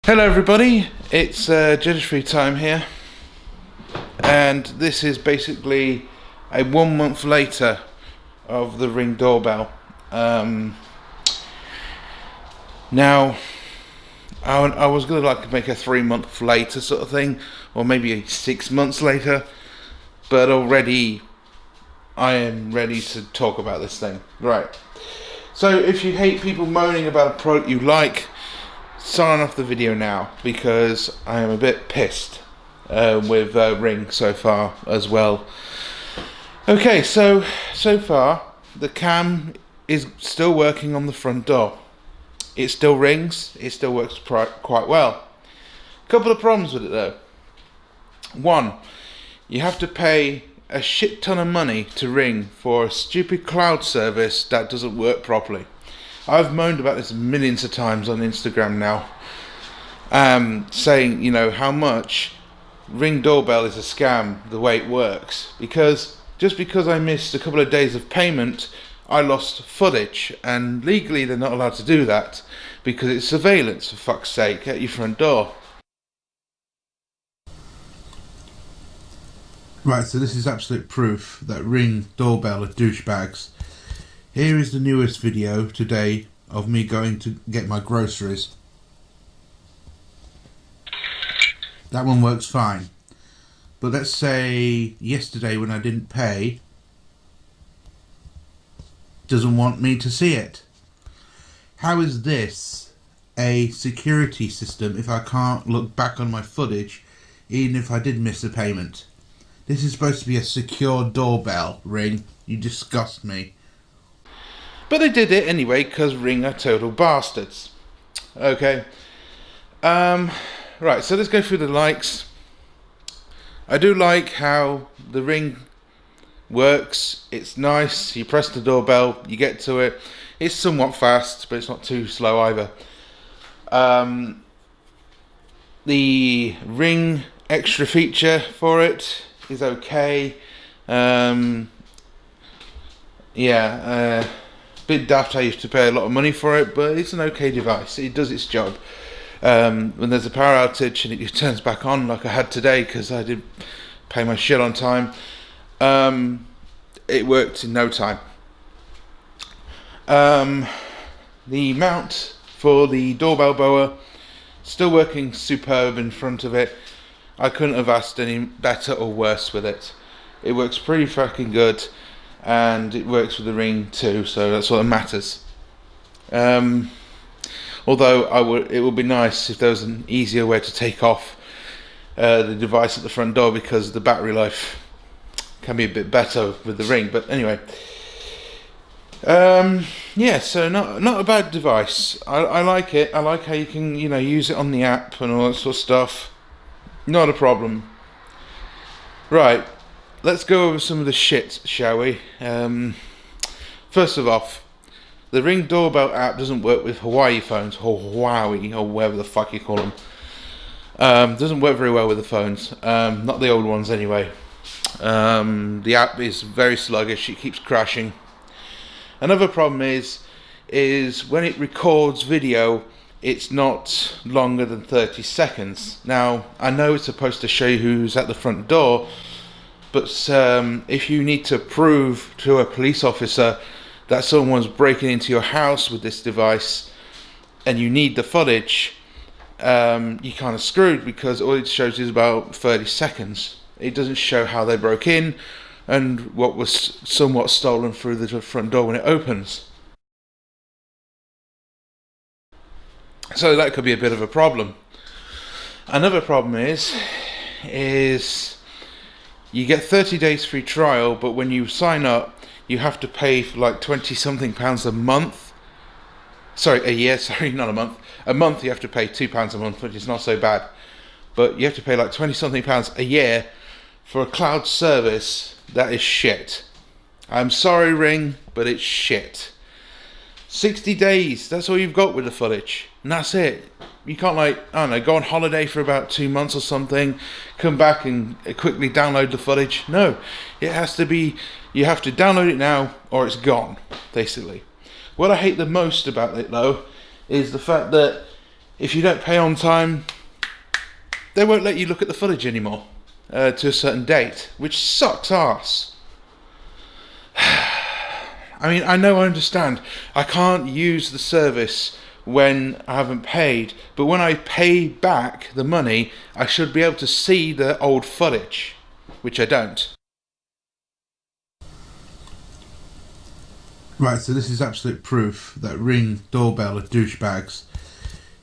Hello everybody, it's Judge-Free Time here, and this is basically a 1 month later of the Ring doorbell. Now, I was going to make a 3 month later sort of thing, or maybe 6 months later, but already I am ready to talk about this thing. Right, so if you hate people moaning about a product you like, sign off the video now, because I am a bit pissed with Ring so far as well. Okay, so far the cam is still working on the front door. It still rings, it still works quite well. Couple of problems with it though. One, you have to pay a shit ton of money to Ring for a stupid cloud service that doesn't work properly. I've moaned about this millions of times on Instagram now, saying, you know, how much Ring doorbell is a scam the way it works. Because just because I missed a couple of days of payment, I lost footage, and legally they're not allowed to do that because it's surveillance, for fuck's sake, at your front door. Right, so this is absolute proof that Ring doorbell are douchebags. Here is the newest video today of me going to get my groceries. That one works fine. But let's say yesterday when I didn't pay, doesn't want me to see it. How is this a security system if I can't look back on my footage even if I did miss a payment? This is supposed to be a secure doorbell, Ring. You disgust me. But they did it anyway, because Ring are total bastards. Okay. Right, so let's go through the likes. I do like how the Ring works. It's nice. You press the doorbell, you get to it. It's somewhat fast, but it's not too slow either. The Ring extra feature for it is okay. Bit daft. I used to pay a lot of money for it, but it's an okay device. It does its job. When there's a power outage and it just turns back on, like I had today because I didn't pay my shit on time, it worked in no time. The mount for the doorbell boa still working superb in front of it. I couldn't have asked any better or worse with it. It works pretty fucking good. And it works with the Ring too, so that's what matters. Although it would be nice if there was an easier way to take off the device at the front door, because the battery life can be a bit better with the Ring. But anyway, yeah, so not a bad device. I like it. I like how you can use it on the app and all that sort of stuff. Not a problem. Right. Let's go over some of the shit, shall we? First of all, the Ring doorbell app doesn't work with Hawaii phones, or Huawei, or whatever the fuck you call them. Doesn't work very well with the phones, not the old ones anyway. The app is very sluggish, it keeps crashing. Another problem is when it records video, it's not longer than 30 seconds. Now, I know it's supposed to show you who's at the front door, but if you need to prove to a police officer that someone's breaking into your house with this device and you need the footage, you're kind of screwed, because all it shows is about 30 seconds. It doesn't show how they broke in and what was somewhat stolen through the front door when it opens. So that could be a bit of a problem. Another problem is you get 30 days free trial, but when you sign up, you have to pay for like 20 something pounds a month. A year, not a month. A month you have to pay £2 a month, which is not so bad. But you have to pay like 20 something pounds a year for a cloud service that is shit. I'm sorry, Ring, but it's shit. 60 days, that's all you've got with the footage, and that's it. You can't, go on holiday for about 2 months or something, come back and quickly download the footage. No, it has to be, you have to download it now or it's gone, basically. What I hate the most about it though is the fact that if you don't pay on time, they won't let you look at the footage anymore to a certain date, which sucks arse. I mean, I understand. I can't use the service when I haven't paid, but when I pay back the money, I should be able to see the old footage, which I don't. Right, so this is absolute proof that Ring doorbell are douchebags.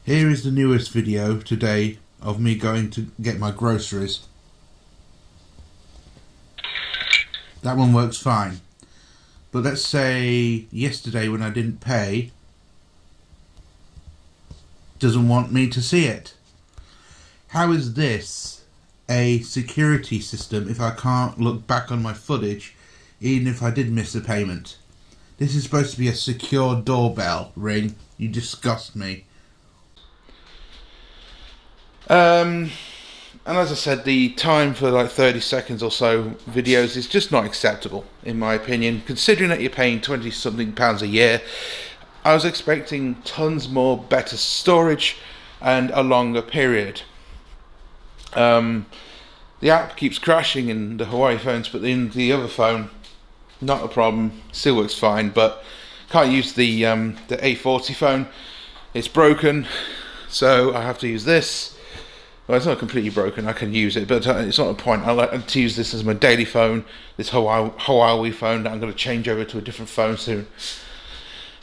Here is the newest video today of me going to get my groceries. That one works fine. But let's say yesterday when I didn't pay, doesn't want me to see it. How is this a security system if I can't look back on my footage even if I did miss a payment? This is supposed to be a secure doorbell, Ring. You disgust me. And as I said, the time for like 30 seconds or so videos is just not acceptable, in my opinion. Considering that you're paying 20 something pounds a year, I was expecting tons more better storage and a longer period. The app keeps crashing in the Hawaii phones, but in the other phone, not a problem, still works fine, but can't use the A40 phone. It's broken, so I have to use this. Well, it's not completely broken, I can use it, but it's not a point. I like to use this as my daily phone, this Hawaii phone that I'm going to change over to a different phone soon.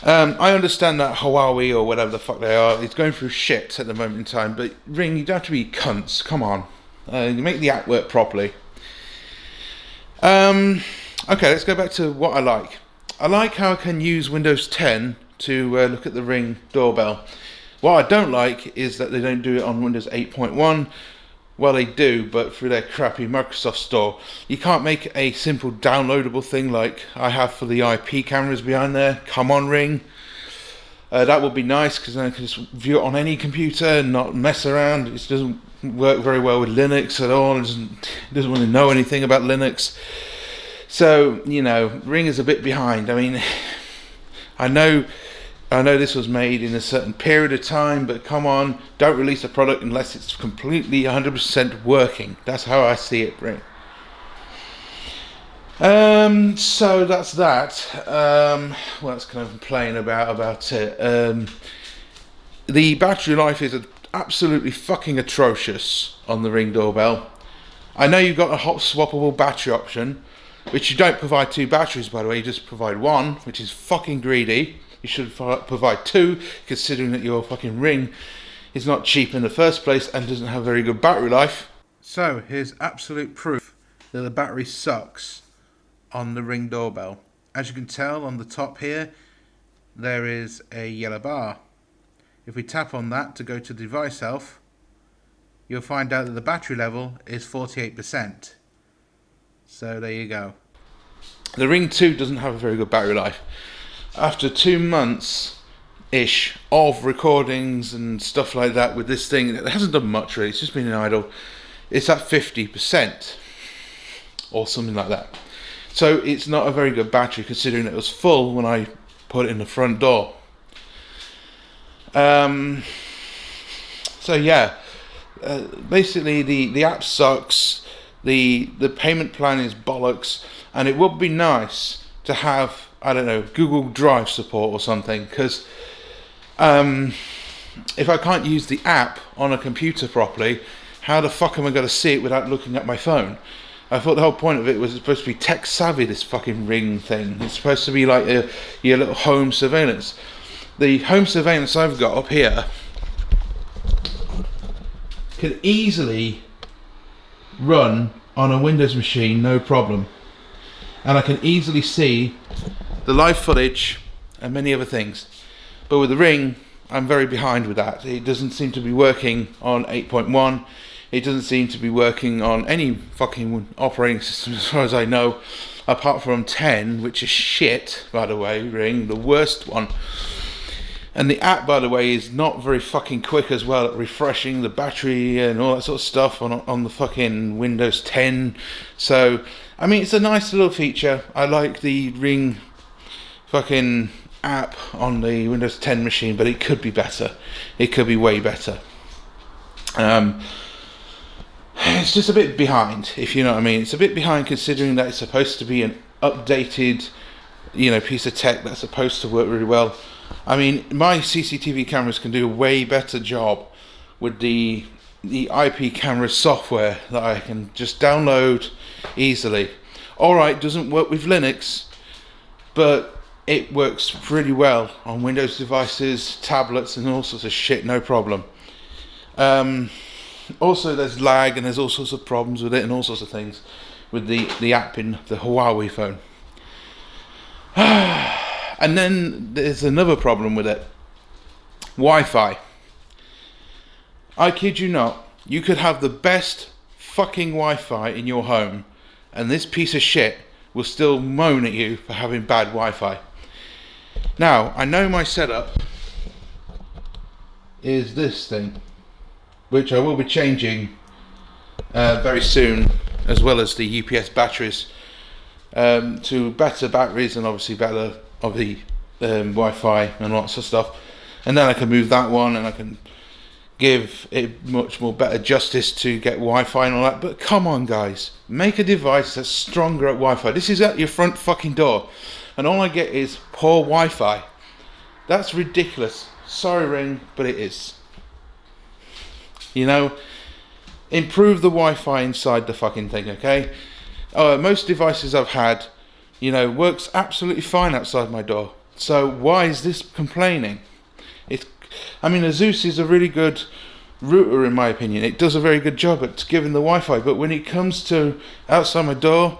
I understand that Hawaii, or whatever the fuck they are, is going through shit at the moment in time, but Ring, you don't have to be cunts, come on. You make the app work properly. Okay, let's go back to what I like. I like how I can use Windows 10 to look at the Ring doorbell. What I don't like is that they don't do it on Windows 8.1. Well, they do, but through their crappy Microsoft store. You can't make a simple downloadable thing like I have for the IP cameras behind there. Come on, Ring. That would be nice, because then I can just view it on any computer and not mess around. It doesn't work very well with Linux at all. It doesn't want to know anything about Linux. So, you know, Ring is a bit behind. I mean, I know this was made in a certain period of time, but come on, don't release a product unless it's completely 100% working. That's how I see it, Ring. So that's that. What else can I complain about it? The battery life is absolutely fucking atrocious on the Ring doorbell. I know you've got a hot swappable battery option, which you don't provide 2 batteries, by the way, you just provide 1, which is fucking greedy. You should provide 2, considering that your fucking Ring is not cheap in the first place and doesn't have very good battery life. So here's absolute proof that the battery sucks on the Ring doorbell. As you can tell on the top here, there is a yellow bar. If we tap on that to go to device health, you'll find out that the battery level is 48%. So there you go. The Ring 2 doesn't have a very good battery life. After 2 months-ish of recordings and stuff like that with this thing, it hasn't done much really, it's just been idle. It's at 50% or something like that. So it's not a very good battery, considering it was full when I put it in the front door. So yeah, basically the app sucks, the payment plan is bollocks, and it would be nice to have, I don't know, Google Drive support or something, because if I can't use the app on a computer properly, how the fuck am I going to see it without looking at my phone? I thought the whole point of it was supposed to be tech savvy, this fucking Ring thing. It's supposed to be like your little home surveillance. The home surveillance I've got up here can easily run on a Windows machine, no problem. And I can easily see the live footage and many other things. But with the Ring, I'm very behind with that. It doesn't seem to be working on 8.1. It doesn't seem to be working on any fucking operating system as far as I know, apart from 10, which is shit, by the way, Ring, the worst one. And the app, by the way, is not very fucking quick as well at refreshing the battery and all that sort of stuff on the fucking Windows 10. So, I mean, it's a nice little feature. I like the Ring fucking app on the Windows 10 machine, but it could be better. It could be way better. It's just a bit behind, if you know what I mean. It's a bit behind considering that it's supposed to be an updated, piece of tech that's supposed to work really well. I mean, my CCTV cameras can do a way better job with the IP camera software that I can just download easily. Alright, doesn't work with Linux, but it works really well on Windows devices, tablets, and all sorts of shit, no problem. Also, there's lag and there's all sorts of problems with it and all sorts of things with the app in the Huawei phone. And then there's another problem with it. Wi-Fi. I kid you not, you could have the best fucking Wi-Fi in your home and this piece of shit will still moan at you for having bad Wi-Fi. Now, I know my setup is this thing, which I will be changing very soon, as well as the UPS batteries, to better batteries and obviously better of the Wi-Fi and lots of stuff. And then I can move that one and I can give it much more better justice to get Wi-Fi and all that. But come on guys, make a device that's stronger at Wi-Fi. This is at your front fucking door and all I get is poor Wi-Fi. That's ridiculous. Sorry Ring, but it is. Improve the Wi-Fi inside the fucking thing, okay? Most devices I've had, works absolutely fine outside my door. So why is this complaining? Asus is a really good router in my opinion. It does a very good job at giving the Wi-Fi, but when it comes to outside my door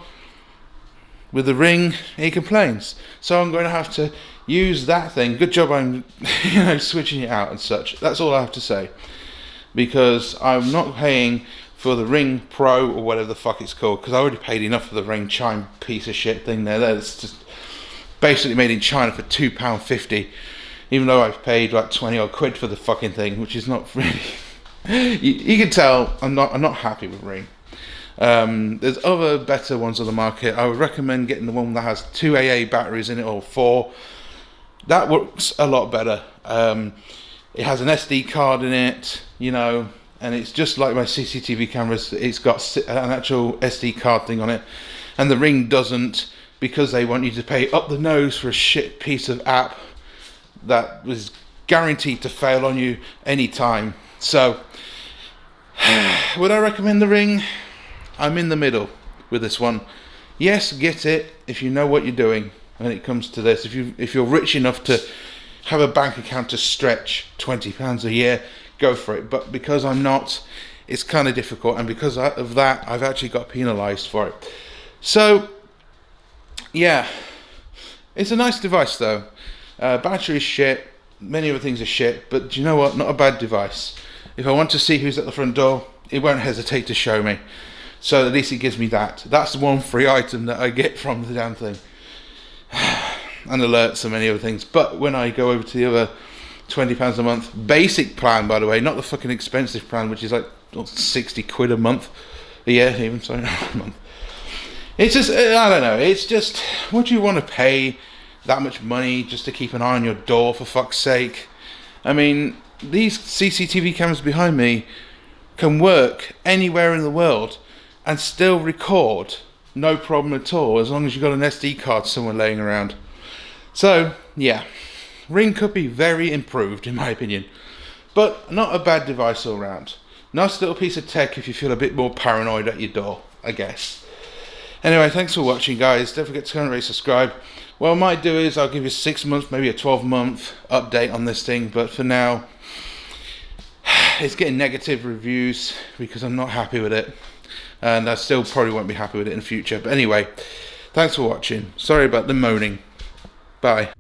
with the Ring, he complains. So I'm going to have to use that thing. Good job I'm switching it out and such. That's all I have to say. Because I'm not paying for the Ring Pro or whatever the fuck it's called, because I already paid enough for the Ring Chime piece of shit thing there. That's just basically made in China for £2.50, even though I've paid like 20 odd quid for the fucking thing, which is not really you can tell I'm not happy with Ring. There's other better ones on the market. I would recommend getting the one that has 2 AA batteries in it, or 4. That works a lot better. It has an SD card in it, and it's just like my CCTV cameras. It's got an actual SD card thing on it, and the Ring doesn't, because they want you to pay up the nose for a shit piece of app that was guaranteed to fail on you anytime. So, would I recommend the Ring? I'm in the middle with this one. Yes, get it if you know what you're doing when it comes to this. If you're rich enough to have a bank account to stretch £20 a year, go for it. But because I'm not, it's kind of difficult, and because of that, I've actually got penalised for it. So, yeah, it's a nice device though. Battery is shit, many other things are shit, but do you know what? Not a bad device. If I want to see who's at the front door, it won't hesitate to show me. So at least it gives me that. That's the one free item that I get from the damn thing. And alerts and many other things. But when I go over to the other £20 a month basic plan, by the way, not the fucking expensive plan, which is like 60 quid a month, a year even, sorry, a month. It's just, I don't know, it's just, what do you want to pay that much money just to keep an eye on your door, for fuck's sake? I mean, these CCTV cameras behind me can work anywhere in the world and still record, no problem at all, as long as you've got an SD card somewhere laying around. So, yeah, Ring could be very improved in my opinion, but not a bad device all round. Nice little piece of tech if you feel a bit more paranoid at your door, I guess. Anyway, thanks for watching guys. Don't forget to comment, rate, subscribe. What I might do is I'll give you a 6 month, maybe a 12-month update on this thing, but for now it's getting negative reviews because I'm not happy with it, and I still probably won't be happy with it in the future. But anyway, thanks for watching. Sorry about the moaning. Bye.